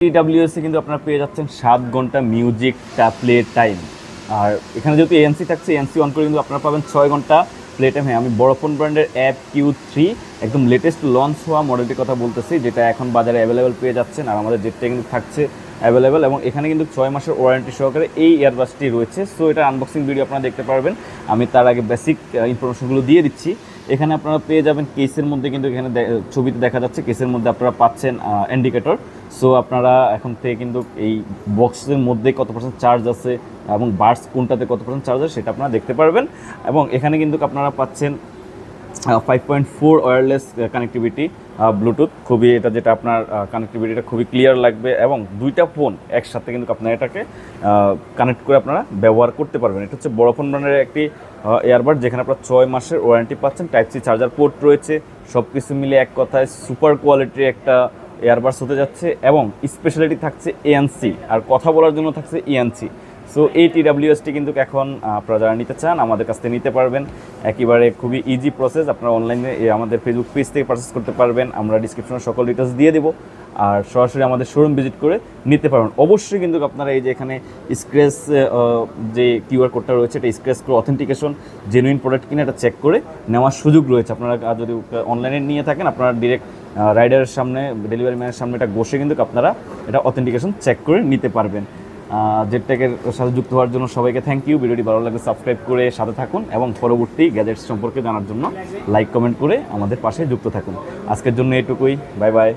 TWS-এ কিন্তু আপনারা পেয়ে যাচ্ছেন 7 ঘন্টা মিউজিক প্লে টাইম। আর এখানে যেহেতু এএনসি থাকছে, এএনসি অন করে কিন্তু আপনারা পাবেন 6 ঘন্টা প্লে টাইম। হ্যাঁ, আমি বড়ফোন ব্র্যান্ডের অ্যাপ Q3 একদম লেটেস্ট লঞ্চ হওয়া মডেলটির কথা বলতেছি, যেটা এখন বাজারে অ্যাভেলেবেল পেয়ে যাচ্ছেন। আর আমাদের জেটটা কিন্তু থাকছে অ্যাভেলেবেল, এবং এখানে কিন্তু 6 মাসের ওয়ারেন্টি সহকারে এই ইয়ারবাসটি রয়েছে। সো এটা আনবক্সিং ভিডিও আপনারা দেখতে পারবেন। আমি তার আগে বেসিক ইনফরমেশনগুলো দিয়ে দিচ্ছি। এখানে আপনারা পেয়ে যাবেন কেসের মধ্যে, কিন্তু এখানে ছবিতে দেখা যাচ্ছে কেসের মধ্যে আপনারা পাচ্ছেন ইন্ডিকেটর। সো আপনারা এখন থেকে কিন্তু এই বক্সের মধ্যে কত পার্সেন্ট চার্জ আছে এবং বার্স কোনটাতে কত পার্সেন্ট চার্জ আছে সেটা আপনারা দেখতে পারবেন। এবং এখানে কিন্তু আপনারা পাচ্ছেন 5.4 ওয়্যারলেস কানেক্টিভিটি ব্লুটুথ। খুবই এটা যেটা আপনার কানেক্টিভিটিটা খুবই ক্লিয়ার লাগবে, এবং দুইটা ফোন একসাথে কিন্তু আপনারা এটাকে কানেক্ট করে আপনারা ব্যবহার করতে পারবেন। এটা হচ্ছে বড়ফোন ব্র্যান্ডের একটি এয়ারবাড, যেখানে আপনারা 6 মাসের ওয়ারেন্টি পাচ্ছেন। টাইপ সি চার্জার পোর্ট রয়েছে। সব কিছু মিলে এক কথায় সুপার কোয়ালিটির একটা এয়ারবাডস হতে যাচ্ছে, এবং স্পেশালিটি থাকছে এএনসি, আর কথা বলার জন্য থাকছে ইএনসি। সো এই TWS-টি কিন্তু এখন আপনারা যারা নিতে চান আমাদের কাছ থেকে নিতে পারবেন। একেবারে খুবই ইজি প্রসেস। আপনারা অনলাইনে আমাদের ফেসবুক পেজ থেকে পারচেস করতে পারবেন। আমরা ডিসক্রিপশনে সকল ডিটেলস দিয়ে দেবো, আর সরাসরি আমাদের শোরুম ভিজিট করে নিতে পারবেন। অবশ্যই কিন্তু আপনারা এই যে এখানে স্ক্র্যাচ যে কিউআর কোডটা রয়েছে, এটা স্ক্র্যাচ করে অথেন্টিকেশন জেনুইন প্রোডাক্ট কিনে এটা চেক করে নেওয়ার সুযোগ রয়েছে। আপনারা যদি অনলাইনে নিয়ে থাকেন, আপনারা ডিরেক্ট রাইডারের সামনে, ডেলিভারি ম্যানের সামনে এটা বসে কিন্তু আপনারা এটা অথেন্টিকেশন চেক করে নিতে পারবেন। জেটটেকের সাথে যুক্ত হওয়ার জন্য সবাইকে থ্যাংক ইউ। ভিডিওটি ভালো লাগলে সাবস্ক্রাইব করে সাথে থাকুন, এবং পরবর্তী গ্যাজেটস সম্পর্কে জানার জন্য লাইক কমেন্ট করে আমাদের পাশে যুক্ত থাকুন। আজকের জন্য এটুকুই। Bye bye.